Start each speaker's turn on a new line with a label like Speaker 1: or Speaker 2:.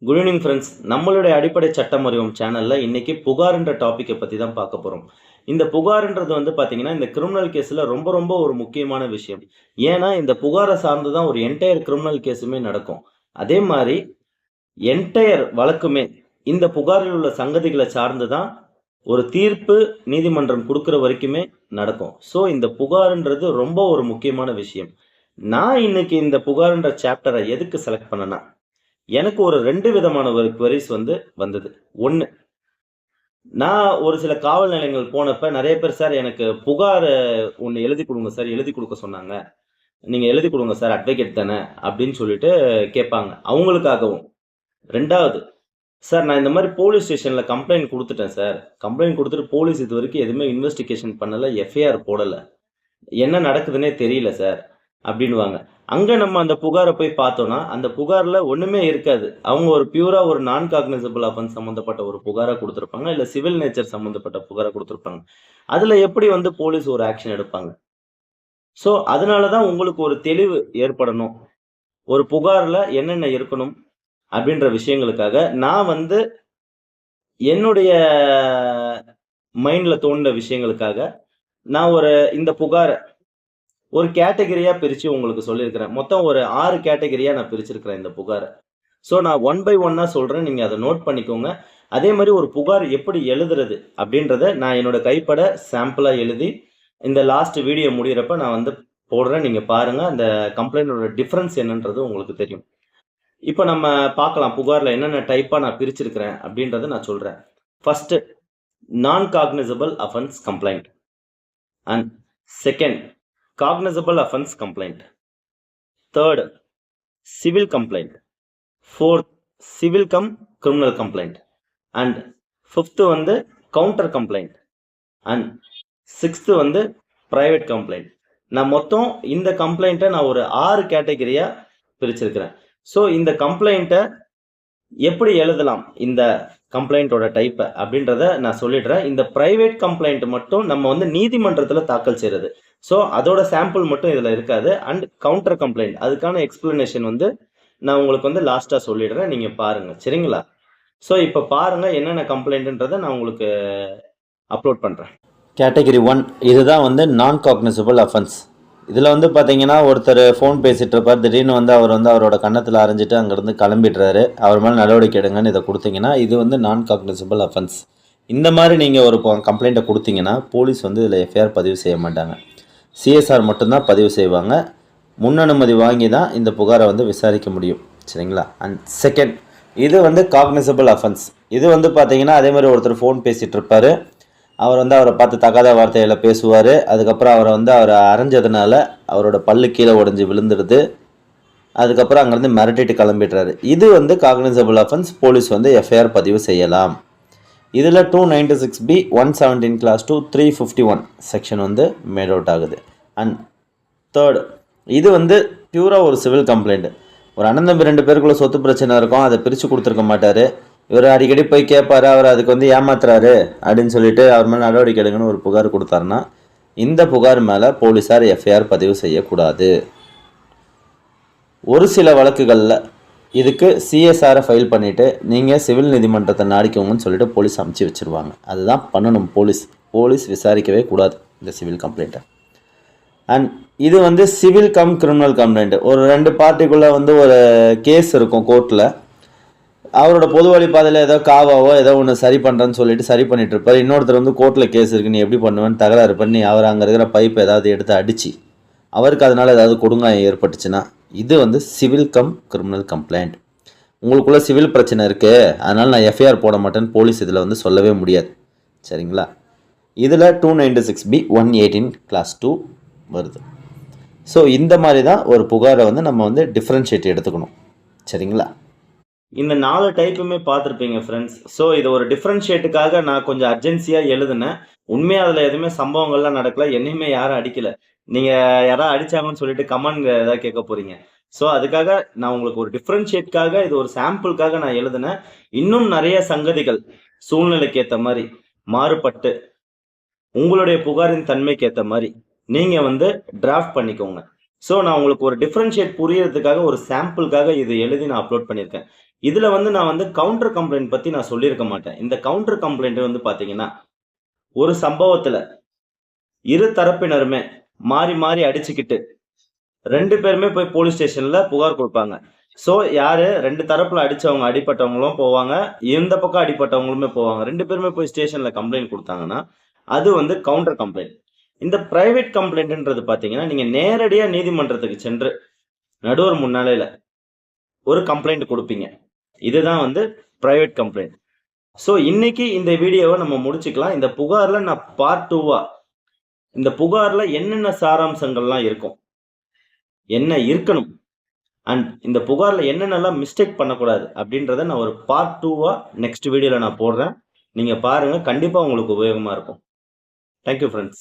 Speaker 1: Good evening friends. நம்மளுடைய அடிப்படை சட்டம் அறிவோம் சேனல்ல இன்னைக்கு புகார்ன்ற டாபிக்கை பத்தி தான் பார்க்க போறோம். இந்த புகார்ன்றது பார்த்தீங்கன்னா, இந்த கிரிமினல் கேஸ்ல ரொம்ப ரொம்ப ஒரு முக்கியமான விஷயம். ஏன்னா, இந்த புகார சார்ந்து தான் ஒரு என்டையர் கிரிமினல் கேஸுமே நடக்கும். அதே மாரி என்டையர் வழக்குமே இந்த புகாரில் உள்ள சங்கதிகள சார்ந்து தான் ஒரு தீர்ப்பு நீதிமன்றம் குடுக்குற வரைக்குமே நடக்கும். ஸோ, இந்த புகார்ன்றது ரொம்ப ஒரு முக்கியமான விஷயம். நான் இன்னைக்கு இந்த புகார்ன்ற சாப்டர எதுக்கு செலக்ட் பண்ணேன்னா, எனக்கு ஒரு 2 விதமான ஒரு குவரீஸ் வந்தது. 1, நான் ஒரு சில காவல் நிலையங்கள் போனப்ப நெறைய பேர், "சார் எனக்கு புகார் ஒண்ணு எழுதிக் குடுங்க சார். எழுதிக் குடுக்க சொன்னாங்க. நீங்க எழுதிக் குடுங்க சார். அட்வொகேட் தானே" அப்படின்னு சொல்லிட்டு கேட்பாங்க. அவங்களுக்காகவும். 2வது, "சார் நான் இந்த மாரி போலீஸ் ஸ்டேஷன்ல கம்ப்ளைண்ட் குடுத்துட்டேன் சார். கம்ப்ளைண்ட் குடுத்துட்டு போலீஸ் இதுவரைக்கும் எதுவுமே இன்வெஸ்டிகேஷன் பண்ணல. எஃப்ஐஆர் போடல. என்ன நடக்குதுன்னே தெரியல சார்" அப்படின்னுவாங்க. அங்க நம்ம அந்த புகார போய் பார்த்தோம்னா, அந்த புகார்ல ஒண்ணுமே இருக்காது. அவங்க ஒரு பியூரா ஒரு நான் காக்னிசபிள் அஃபென்ஸ் சம்பந்தப்பட்ட ஒரு புகாரா குடுத்திருப்பாங்க. இல்ல சிவில் நேச்சர் சம்பந்தப்பட்ட புகாரா குடுத்திருப்பாங்க. அதுல எப்படி போலீஸ் ஒரு ஆக்ஷன் எடுப்பாங்க? சோ, அதனால தான் உங்களுக்கு ஒரு தெளிவு ஏற்படணும். ஒரு புகார்ல என்னென்ன இருக்கணும்? அப்படின்ற விஷயங்களுக்காக நான் என்னுடைய மைண்ட்ல தோணுன விஷயங்களுக்காக, நான் இந்த புகார ஒரு கேட்டகரியா பிரிச்சு உங்களுக்கு சொல்லியிருக்கிறேன். மொத்தம் ஒரு 6 கேட்டகரியா நான் பிரிச்சிருக்கிறேன் இந்த புகார. சோ, நான் ஒன் பை ஒன்னா சொல்றேன். நீங்க அத நோட் பண்ணிக்கோங்க. அதே மாரி ஒரு புகார் எப்படி எழுதுறது அப்படின்றத நான் என்னோட கைப்பட சாம்பிளா எழுதி, இந்த லாஸ்ட் வீடியோ முடியறப்ப நான் போடுறேன். நீங்க பாருங்க. அந்த கம்ப்ளைண்டோட டிஃபரன்ஸ் என்னன்றது உங்களுக்கு தெரியும். இப்ப நம்ம பார்க்கலாம். புகார்ல என்னென்ன டைப்பா நான் பிரிச்சிருக்கிறேன் அப்படின்றத நான் சொல்றேன். ஃபர்ஸ்ட், நான் cognisable offence complaint. And second, cognizable offense complaint. Third, civil complaint. Fourth, civil cum criminal complaint. And fifth counter complaint. And sixth private complaint. நான் மொத்தம் இந்த கம்ப்ளைண்ட்டை நான் ஒரு 6 கேட்டகரியா பிரிச்சிருக்கிறேன். ஸோ, இந்த கம்ப்ளைண்ட்டை எப்படி எழுதலாம், இந்த கம்ப்ளைண்டோட டைப்பை அப்படின்றத நான் சொல்லிடுறேன். இந்த பிரைவேட் கம்ப்ளைண்ட் மட்டும் நம்ம நீதிமன்றத்தில் தாக்கல் செய்யறது. ஸோ, அதோட சாம்பிள் மட்டும் இதில் இருக்காது. அண்ட் கவுண்டர் கம்ப்ளைண்ட், அதுக்கான எக்ஸ்பிளனேஷன் நான் உங்களுக்கு லாஸ்ட்டாக சொல்லிடுறேன். நீங்கள் பாருங்க, சரிங்களா? ஸோ, இப்போ பாருங்க என்னென்ன கம்ப்ளைண்ட்ன்றதை நான் உங்களுக்கு அப்லோட் பண்ணுறேன். கேட்டகரி 1, இதுதான் நான் காக்னிசபிள் அஃபென்ஸ். இதில் பார்த்தீங்கன்னா, ஒருத்தர் ஃபோன் பேசிகிட்டு இருப்பார். திடீர்னு அவர் அவரோட கன்னத்தில் அரைஞ்சிட்டு அங்கேருந்து கிளம்பிடுறாரு. அவர் மேலே நடவடிக்கை எடுங்கன்னு இதை கொடுத்தீங்கன்னா, இது நான் காக்னிசபிள் அஃபென்ஸ். இந்த மாதிரி நீங்கள் ஒரு கம்ப்ளைண்ட்டை கொடுத்தீங்கன்னா, போலீஸ் இதில் எஃப்ஐஆர் பதிவு செய்ய மாட்டாங்க. சிஎஸ்ஆர் மட்டும்தான் பதிவு செய்வாங்க. முன் அனுமதி வாங்கி தான் இந்த புகாரை விசாரிக்க முடியும், சரிங்களா? அண்ட் செகண்ட், இது காக்னிசபிள் அஃபென்ஸ். இது பார்த்தீங்கன்னா, அதே மாதிரி ஒருத்தர் ஃபோன் பேசிகிட்டு இருப்பார். அவர் அவரை பார்த்து தகாத வார்த்தைகளை பேசுவார். அதுக்கப்புறம் அவரை அரைஞ்சதுனால அவரோட பல்லு கீழே உடஞ்சி விழுந்துடுது. அதுக்கப்புறம் அங்கேருந்து மிரட்டிட்டு கிளம்பிடுறாரு. இது காக்னிசபிள் அஃபென்ஸ். போலீஸ் எஃப்ஐஆர் பதிவு செய்யலாம். இதில் 296B 117 class 2 351 section made out ஆகுது. அண்ட் தேர்டு, இது பியூராக ஒரு சிவில் கம்ப்ளைண்ட். ஒரு அண்ணன் தம்பி 2 பேருக்குள்ள சொத்து பிரச்சனை இருக்கும். அதை பிரித்து கொடுத்துருக்க மாட்டார். இவர் அடிக்கடி போய் கேட்பாரு. அவர் அதுக்கு ஏமாத்துறாரு அப்படின்னு சொல்லிட்டு அவர் மேலே நடவடிக்கை எடுங்கன்னு ஒரு புகார் கொடுத்தாருன்னா, இந்த புகார் மேலே போலீஸார் எஃப்ஐஆர் பதிவு செய்யக்கூடாது. ஒரு சில வழக்குகளில் இதுக்கு சிஎஸ்ஆரை ஃபைல் பண்ணிவிட்டு நீங்கள் சிவில் நீதிமன்றத்தை நாடிக்கோங்கன்னு சொல்லிட்டு போலீஸ் அமுச்சு வச்சுருவாங்க. அதுதான் பண்ணணும். போலீஸ் விசாரிக்கவே கூடாது இந்த சிவில் கம்ப்ளைண்ட்டை. அண்ட் இது சிவில் கம் கிரிமினல் கம்ப்ளைண்ட். ஒரு 2 பார்ட்டிக்குள்ளே ஒரு கேஸ் இருக்கும் கோர்ட்டில். அவரோட பொது வழி பாதையில் ஏதோ காவாவோ ஏதோ ஒன்று சரி பண்ணுறேன்னு சொல்லிட்டு சரி பண்ணிட்டு இருப்பார். இன்னொருத்தர் கோர்ட்டில் கேஸ் இருக்குது, நீ எப்படி பண்ணுவேன்னு தகராறு பண்ணி அவர் அங்கே இருக்கிற பைப்பை ஏதாவது எடுத்து அடித்து அவருக்கு அதனால் ஏதாவது கொடுங்காயம் ஏற்பட்டுச்சுன்னா, இது சிவில் கம் கிரிமினல் கம்ப்ளைண்ட். உங்களுக்குள்ள சிவில் பிரச்சனை இருக்குது, அதனால் நான் எஃப்ஐஆர் போட மாட்டேன்னு போலீஸ் இதில் சொல்லவே முடியாது, சரிங்களா? இதில் 296B 118 கிளாஸ் 2 வருது. ஸோ, இந்த மாதிரி தான் ஒரு புகாரை நம்ம டிஃப்ரென்ஷியேட் எடுத்துக்கணும், சரிங்களா? இந்த 4 டைப்புமே பார்த்துருப்பீங்க ஃப்ரெண்ட்ஸ். ஸோ, இது ஒரு டிஃப்ரென்ஷியேட்டுக்காக நான் கொஞ்சம் அர்ஜென்சியாக எழுதுனேன். உண்மையாக அதில் எதுவுமே சம்பவங்கள்லாம் நடக்கல. என்னையுமே யாரும் அடிக்கலை. நீங்கள் யாராவது அடித்தாங்கன்னு சொல்லிட்டு கமெண்ட் ஏதாவது கேட்க போகிறீங்க. ஸோ, அதுக்காக நான் உங்களுக்கு ஒரு டிஃப்ரென்ஷியேட்காக, இது ஒரு சாம்பிளுக்காக நான் எழுதுனேன். இன்னும் நிறைய சங்கதிகள் சூழ்நிலைக்கு ஏற்ற மாதிரி மாறுபட்டு உங்களுடைய புகாரின் தன்மைக்கு ஏற்ற மாதிரி நீங்கள் டிராஃப்ட் பண்ணிக்கோங்க. ஸோ, நான் உங்களுக்கு ஒரு டிஃப்ரென்ஷியேட் புரியறதுக்காக ஒரு சாம்பிளுக்காக இது எழுதி நான் அப்லோட் பண்ணியிருக்கேன். இதுல வந்து நான் வந்து கவுண்டர் கம்ப்ளைண்ட் பத்தி நான் சொல்லியிருக்க மாட்டேன். இந்த கவுண்டர் கம்ப்ளைண்ட் வந்து பாத்தீங்கன்னா, ஒரு சம்பவத்துல இரு தரப்பினருமே மாறி மாறி அடிச்சுக்கிட்டு 2 பேருமே போய் போலீஸ் ஸ்டேஷன்ல புகார் குடுப்பாங்க. சோ யாரு 2 தரப்புல அடிச்சவங்க அடிபட்டவங்களும் போவாங்க. இந்த பக்கம் அடிபட்டவங்களுமே போவாங்க. 2 பேருமே போய் ஸ்டேஷன்ல கம்ப்ளைண்ட் குடுத்தாங்கன்னா, அது வந்து கவுண்டர் கம்ப்ளைண்ட். இந்த பிரைவேட் கம்ப்ளைண்ட்ன்றது பாத்தீங்கன்னா, நீங்க நேரடியா நீதிமன்றத்துக்கு சென்று நடுவர் முன்னிலையில ஒரு கம்ப்ளைண்ட் குடுப்பீங்க. இதுதான் வந்து பிரைவேட் கம்ப்ளைண்ட். சோ இன்னைக்கு இந்த வீடியோவ நம்ம முடிச்சுக்கலாம். இந்த புகார்ல நான் பார்ட் 2வா இந்த புகார்ல என்னென்ன சாராம்சங்கள்லாம் இருக்கும்? என்ன இருக்கணும்? அண்ட் இந்த புகார்ல என்னென்னலாம் மிஸ்டேக் பண்ணக்கூடாது? அப்படின்றத நான் ஒரு பார்ட் 2வா நெக்ஸ்ட் வீடியோல நான் போடுறேன். நீங்க பாருங்க. கண்டிப்பா உங்களுக்கு உபயோகமா இருக்கும். Thank you friends.